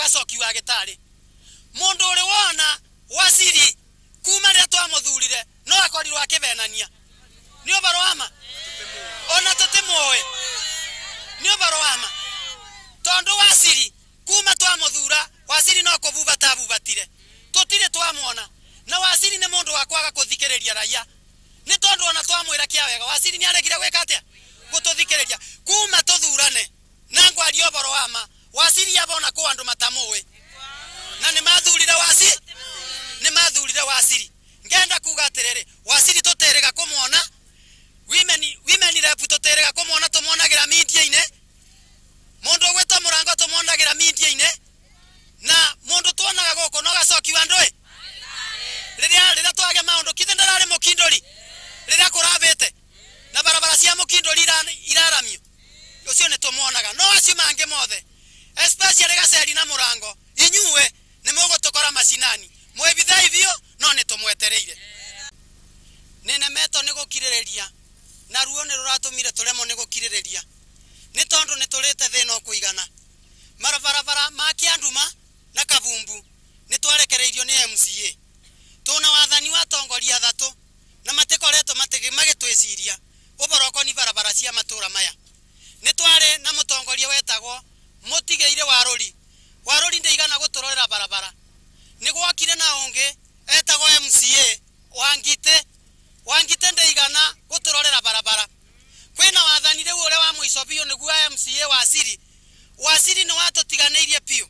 gacoki wa gitari mundu uri wona Wasiri kuma ria twamuthurire no akorirwo akibenania ni ubaro wama ona tutimuoe ni ubaro wama tondu Wasiri kuma twamuthura Wasiri no kuvuva tavuvatire tutire twamuona na Wasiri ni mundu wa kwaga kuthikiriria raia ni tondu ona twamwira kia wega Wasiri ni aregire gwika atia gututhikiriria kuma tuthurane na ngwario ubaro wama Wasiri yabona ko andu matamuwe na ni mathurire Wasiri ngenda kuga atiriri Wasiri tuterega kumuona women rep tuterega kumuona tumuonagira media ine mundu gweta murango tumuonagira media ine na mundu tuonaga goko no gacoki wa ndui riria twage maundu kithe ndarari mukindori riria kuravete na barabara cia mukindori iraramio ucio ni tumuonaga no acio mangi mothe especially gaceri na murango inyuwe ni mugutokora macinani mwebitha ivyo no ni tumwetereire nene meto ni gukirireria na ruo ni ruratumire turemo ni gukirireria ni tondu ni turite thina kuigana marabarabara ma Kianduma na Kavumbu ni twarekereirio ni MCA tuna wathani wa tongoria thatu na matikoreto magitwiciria uboroko ni barabara cia matura maya ni tware na mutongoria wetagwo Mutigeire Waruri ndeigana guturorera barabara ni gwakire na ungi etagwo MCA Wangite ndeigana guturorera barabara kwina wathani riu ure wa muico biu niguo MCA Wasiri ni watutiganeirie piu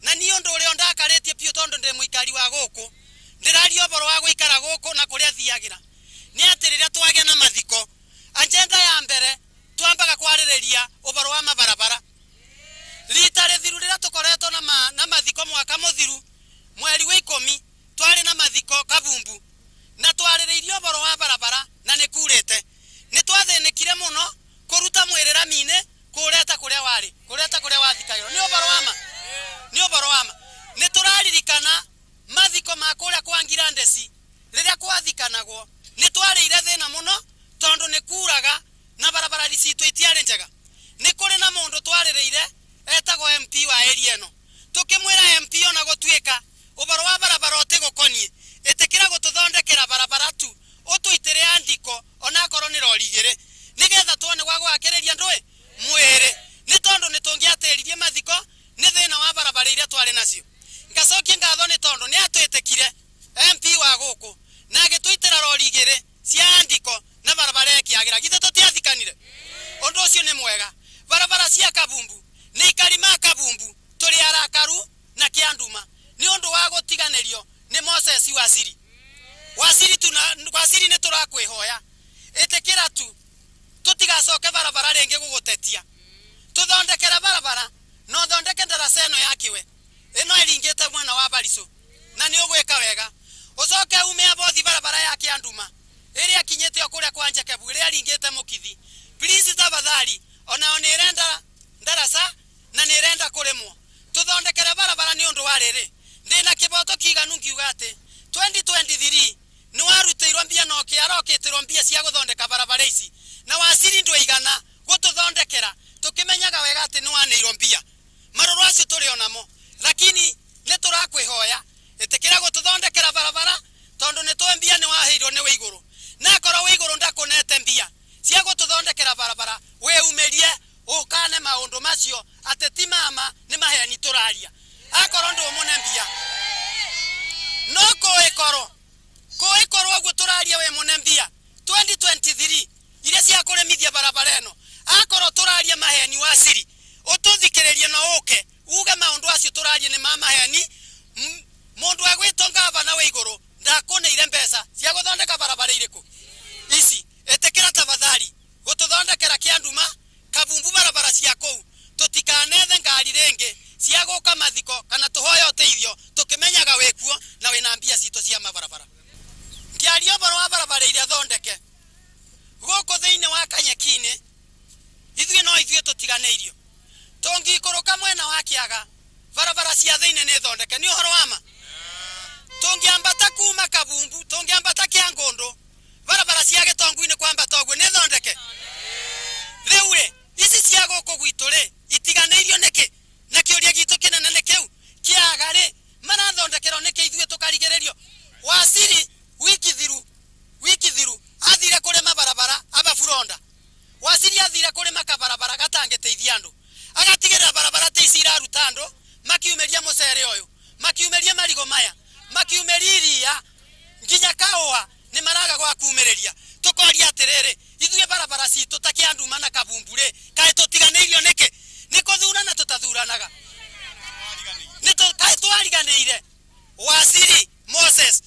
na ni undu uri ndakaritie piu tondu ndi muikari wa guku ndirario boro wa guikara guku na kuria thiagira ni atiriria twage na mathiko agenda ya mbere twambaga kwaririria uboro wa mabarabara litare thiru rira tukoretwo na mathiko mwaka muthiru mweri wa 10 twari na mathiko Kavumbu na twaririirio uboro wa barabara na nikurete ni twathenekire muno kuruta mwirira mine kureta kuria wathikairo ni uboro wama ni turaririkana mathiko makuria kwa Ngirandesi riria kwathikanagwo ni twarire thina muno tondu ni kuraga na barabara ricitu itiari njega ni kuri na mundu twaririire etagwo MP wa area eno tukimwira MP ona gutwika ubaro wa barabara otigukonie etekira gututhondekera barabara tu utuitire andiko ona korwo ni rorigire nigetha tuone gwa gwakiriria ndui mwire ni tondu ni tungiatiririe mathiko ni thina wa barabara iria twari nacio ngacokia ngatho ni tondu ni atwitikire MP wa guku na agituitira rorigire cia andiko na barabara ekiagira githe tutiathikanire undu ucio ni mwega barabara cia Kavumbu ni ikarima Kavumbu turi arakaru na Kianduma ni undu wa gutiganerio ni Moses Wasiri ni turakwihoya etekira tu tutigacoke barabara ringi gugutetia tuthondekera barabara no thondeke ndarasa eno yakiwe eno iringite mwana wa Bariso na ni ugwika wega ucoke ume abothi barabara ya Kianduma iria kinyete okuria kwa Njekebu iria ringite mukithi please tafadhali ona onirenda ndarasa na nirenda kurimwo tuthondekere barabara ni undu wa riri ndina kiboto kiganu ngiugate 2023 ni waruteirwo mbia no kiarokitirwo mbia cia guthondeka barabara ici na Wasiri ndweigana gututhondekera tukimenyaga wega ati ni waneirwo mbia maruru acio turi onamo lakini ni turakwihoya etekira gututhondekera barabara tondu ni twembia ni waheirwo ni Waiguru na korwo Waiguru ndakunete mbia cia gututhondekera barabara we umerie ukane maundu macio ateti mama ni maheni turaria akorwo ndu mune mbia no koikoro guturaria we mune mbia 2023 ile cia kuremithia barabara eno akorwo turaria maheni Wasiri ututhikiririe no uke uge maundu acio turaria ni maheni mundu agwitwo ngavana Waiguru ndakuneire mbeca cia guthondeka barabara iriku ici etekira tafadhali gututhondekera Kianduma Kavumbu barabara cia kou tutikanethe ngari ringi cia guka mathiko kana tuhoya uteithio tukimenyaga wekuo na wina mbia cito cia mabarabara ngiario boro wa barabara iria thondeke guku thiine wa Kanyekine ithuĩ tutiganeirio tungikuruka mwena wa Kiaga barabara cia thiine ni thondeke ni uhoro wama tungiambata kuma Kavumbu tungiambata Kiangondo barabara cia Gitongu-ini kwambata ogwo ni thondeke riu ici cia guku gwitu ri itiganeirio niki na kiuria gitu kinene ni kiu kumereria tukoria atiriri ithuye barabara citu takianduma na kabumbure kae tutiganeirio niki nikuthurana tutathuranaga kae twariganire Wasiri Moses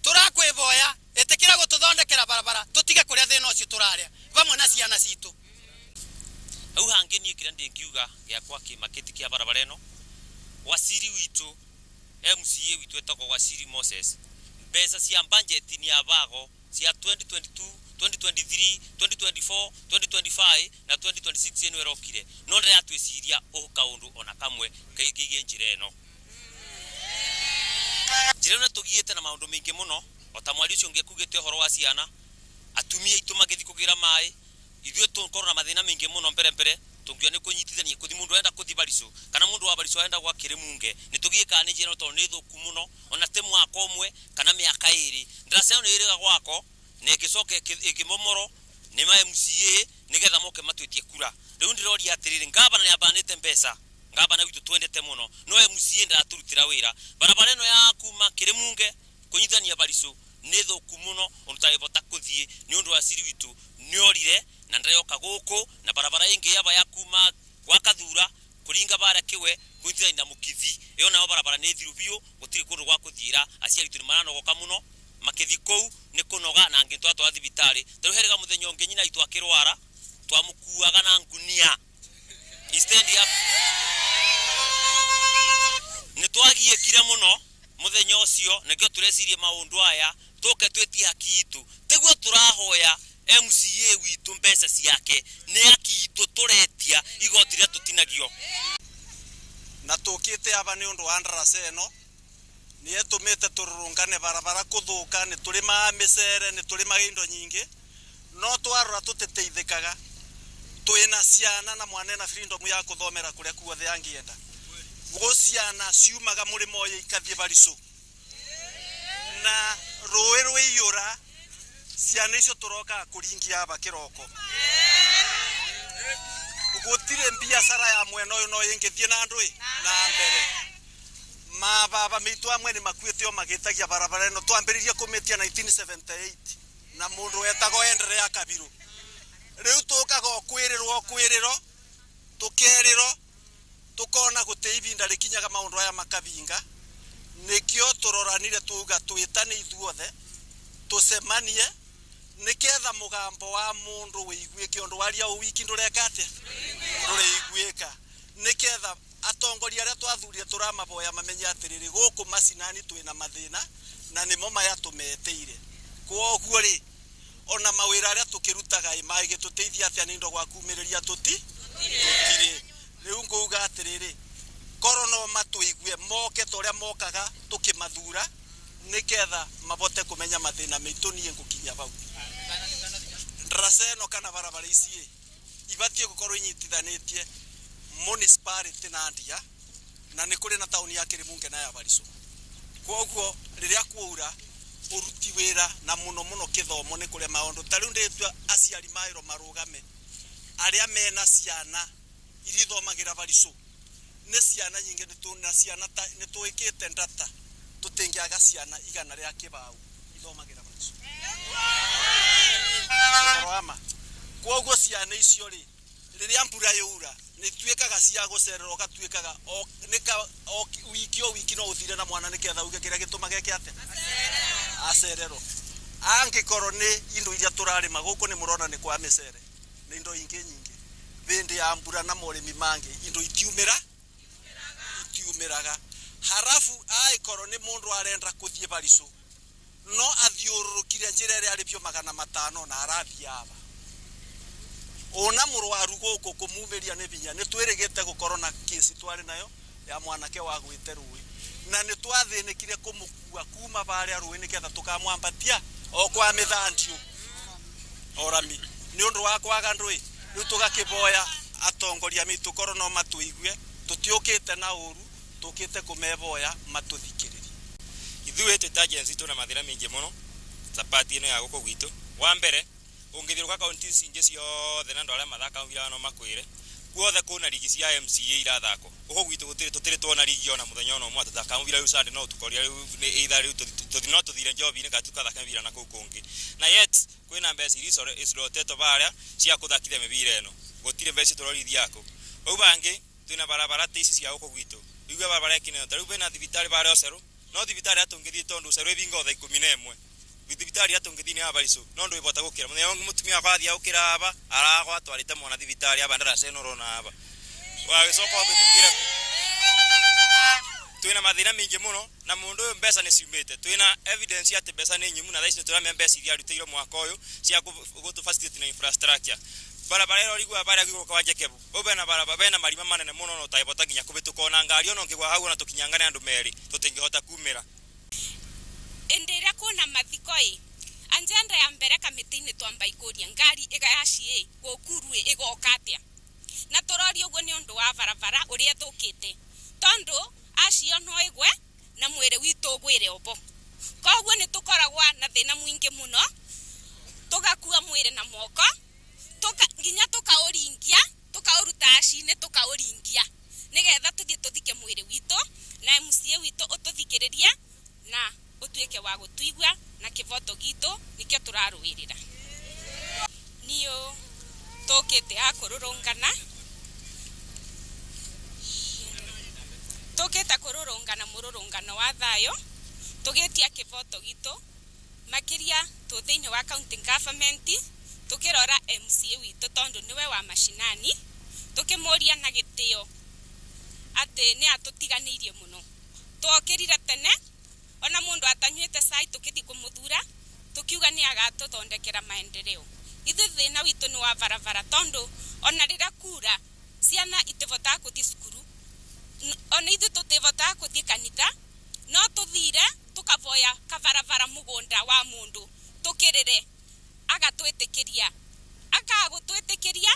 turakwiboya etekira gututhondekera barabara tutige kuria thina ucio turaria vamwe na ciana citu au hangi nie kira ndingiuga giakwa kimaketi kia barabara eno Wasiri witu MCA witu etoko Wasiri Moses mbeca cia budget ni abago cia 2022 2023 2024 2025 na 2026 eno erokire no ndira atwiciria kaundu ona kamwe kaigige njira eno njira eno tugiete na maundu mingi muno otamwari ucio ngekugite horo wa ciana atumia itu magithi kugira mai ithuĩ tũkorwo na mathĩna mingi muno mbere tungio ni kunyitithania kuthi mundu enda kuthi bariso kana mundu wa bariso enda gwa kirimunge ni tugiika ni njira to ni thuku muno ona te mwaka omwe kana miaka iri ndiraseo ni iriga gwako ne gicoke igimomoro ni ma MCA nigetha moke matwetie kura riu ndirori atiriri ngabana ni abanite mbeca ngabana witu twendete muno no MCA ndaturutira wira barabara eno ya kuma kirimunge kunyitithania bariso ni thuku muno ontaibota kuthie ni undu wa Siri witu niorire na ndayoka guku na barabara ingi yaba ya kuma gwakathura kuringa bara kiwe kuithira na mukithi iyo na barabara ni thiru biu gutiri kundu gwa kuthira aciari tu marano goka muno makithi kou ni kunoga na ngi twatwa athibitari tuherega muthenyo ngi nyina itu akirwara twamukuaga na ngunia istendi ya ni twagie kire muno muthenyo ucio negio turecirie maundu aya tuke twetie haki itu teguo turahoya MCA witu mbeca ciake ni akitu turetia igotire tutinagio na tukite aba ni undu wa ndarasa eno ni etumite tururungane barabara kuthuka ni turima misere ni turima indo nyingi no twarora tutiteithikaga twina ciana na mwana na freedom ya kuthomera kuria kuothe yangienda guciana ciumaga murimo oyo ikathie bariso na rũĩ rũiyũra ciana icio turoka kuringia aba kiroko gutire biashara ya mwena uyu no ingithie na ndui na mbere mababa mitu amwe ni makuite o magitagia barabara eno twambiririe kumetia 1978 na mundu wetago Endelea Kabiru riu tukaga kwiriro tukeriro tukona gute ibinda rikinyaga maundu aya makabinga nikio turoranire tuga twitane ithuothe tusemanie niketha mugambo wa mundu wiguike undu waria wiki ndurekate nduriguika niketha atongoria aria twathurire turamaboya mamenye atiriri guku macinani twina mathina na nimo maya tumeteire kwoguo ri ona mawira aria tukirutaga image tuteithia atia nindo gwa kumiriria tutire riu nguga atiriri korono matuigue moke toria mokaga tukimathura niketha mabote kumenya mathina mitu nie ngukinya bau ndaraseno kana barabara ici ibatie gukorwo inyitithanitie municipality na ndia na ni kuri na tauni ya Kirimunge na ya Bariso kwoguo riria kuura uruti wira na muno kithomo ni kuri maundu tariu nditwa aciari mairo marugame aria mena ciana irithomagira Bariso ni ciana nyingi nituna ciana ni tuikite ndata tutingiaga ciana igana ria kibau ithomagira Bariso roma kwoguo ciana icio ri riria mbura yura ni tuikaga cia gucererwo gatuikaga wiki no uthire na mwana niketha uge kiria gituma geke ate acererwo angikoro ni indo iria turarima guku ni murona ni kwa micere ni indo ingi nyingi bindi ya mbura na morimi mangi indo itiumiraga harafu aikoro ni mundu arenda kuthie Bariso no athiururukire njira ria aripio 500 na arathia aba ona murwaru guku kumumeria ne binya ni twirigite gukorwo na kesi twari nayo ya mwanake wa gwite ruwi na ni twathinikire kumukua kuma baria ruwi niketha tukamwambatia o kwa mithandio orami ni undu wa kwaga ndui riu tugakiboya atongoria mitu korwo no matuigue tutiukite na uru tukite kumeboya matuthikiriri ithuĩ twĩ agency tuna mathĩna mingi muno sapati ino ya guku gwitu wa mbere ungithiruka kaunti ingi ciothe na ndwara mathaka wira no makwire guothe kuna ligi cia MCA irathako uko gwitu gutire twona ligi ona muthenya ona mwa tuthakamubira riu Sunday no tukoria riu either riu tuthino tuthire njobi ni gatukathaka mbira na kukungi na yet kwina mbeci isroteto baria cia kuthakithia mibira eno gutire mbeci turorithia yako au bangi twina barabara tisi cia uko gwitu igwe barabara ekine taru bena thibitari bare oceru no thibitari atungithie tondu oceru ebingo tha 11 thibitari atungithie ni abariso no ndu ibota gukira muthenya wangu mutumia kwathia ukira aba aragwa twarite mwana thibitari aba ndara senoro na aba wagicoka bitukire twina mathina mingi muno na mundu uyu mbesa ni ciumite twina evidence ati mbesa ni nyimu na thaici turamya mbesa iria arutire mwaka uyu cia gutu facilitate na infrastructure barabara ero rigwa bara giko kwanje kebu obena barabara bena marima manene muno no taibota ginya kubituka ona ngari ono ngigwa hau na tukinyangane andu meri tutingihota kumira endera kuna mathikoi anjenda ya mbere kamitini twamba ikuria ngari igayacie gokurwe igokatia na torori ugo ni undu wa barabara uria thukite tondu acio no igwe na mwire witu gwire obo koguo ni tukoragwa na thina mwingi muno tugakua mwire na moko nginya tukauringia tukauruta acine tukauringia nigetha tuthie tuthike mwire witu na MCA witu ututhikiriria na utuike wa gutuigwa na kivoto gitu nikio turaruirira niyo tokete akururungana toketa kururungana mururungano wa thayo tugetia kivoto gitu makiria tu thiini wa county government tukirora MCA witu tondu niwe wa mashinani tukimuria na gitio ati ni atutiganirie muno twokirira tene ona mundu atanyuite sai tukithi kumuthura tukiuga ni agatuthondekera maendeleo ithu thina witu ni wa barabara tondu ona rira kura ciana itivota kuthi cukuru ona ithu tutivota kuthi kanitha no tuthire tukavoya kabarabara mugunda wa mundu tukirire agatwitikiria akagutwitikiria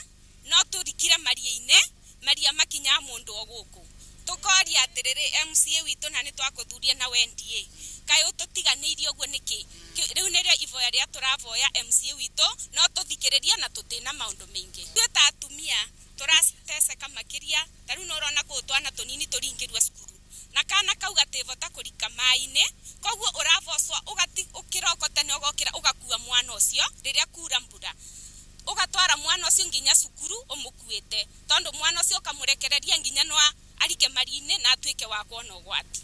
no turikire maria-ine maria makinya mundu oguku tukoria atiriri MCA witu na ni twakuthuria na WNDA kai ututiganirie oguo niki riu nirio ivoya ria turavoya MCA witu no tuthikiriria na tutina maundu maingi twita atumia turasteseka makiria taru no rona ku twana tunini turingirwa cukuru na kana kauga tivota kurika mai-ine koguo uravocwa ugati ukiroko tene ugokira ugakua mwana ucio riria kura mbura ugatwara mwana ucio nginya cukuru umukuite tondu mwana ucio kamurekereria nginya no arike mari-ine na atuike wa kuona ugwati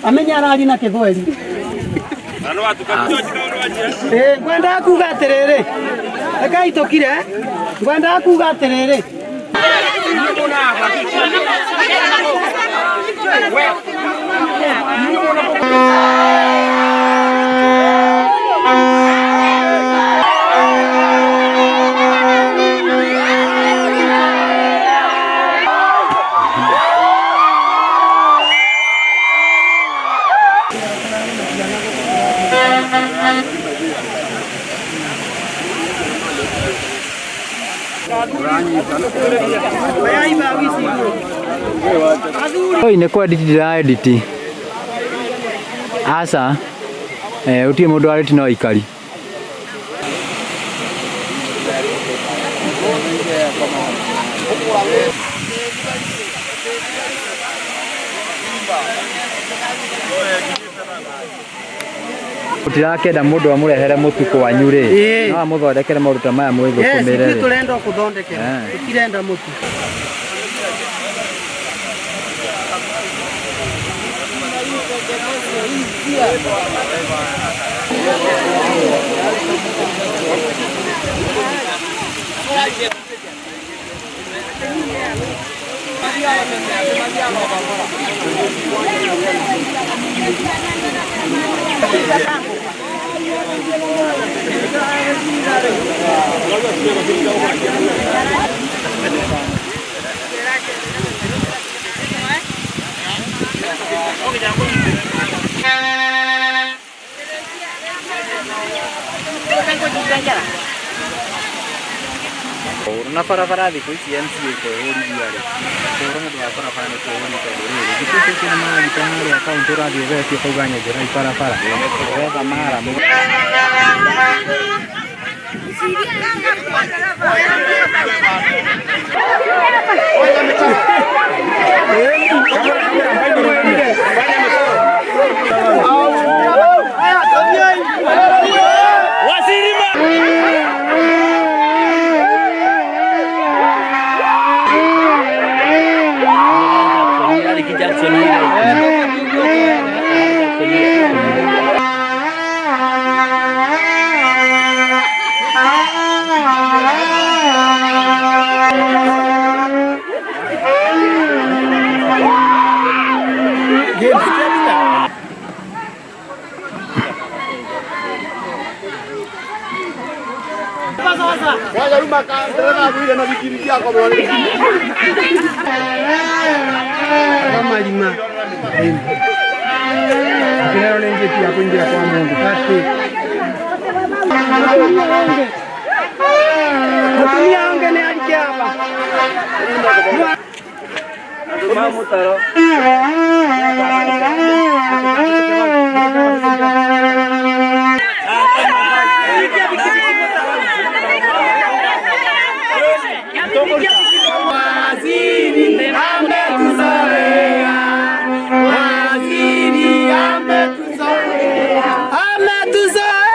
Amenya arari na Kithweri. Ngwenda kuga atiriri. Rekai tukire. Ngwenda kuga atiriri. Oi ne kwa edit asa utie mundu areti no ikari utirakenda mundu amurehere mutuko wanyu ri no amuthondekere maruta maya mwithu kumire ri turenda kuthondekera tukirenda mutu na barabara thiku ici MCA kwehurithia ri kurona ndu barabara ni kwehurithia ri thiku ici ni maragita hari akaunti urathii ugetie kauga nyonjera i barabara wetha mara Malima. Kila leo nje pia kuingia kwa Mungu. Kati. Kutumia onge ni alike hapa. Mama taro. Waziri ametuzoea, waziri ametuzoea, ametuzoea.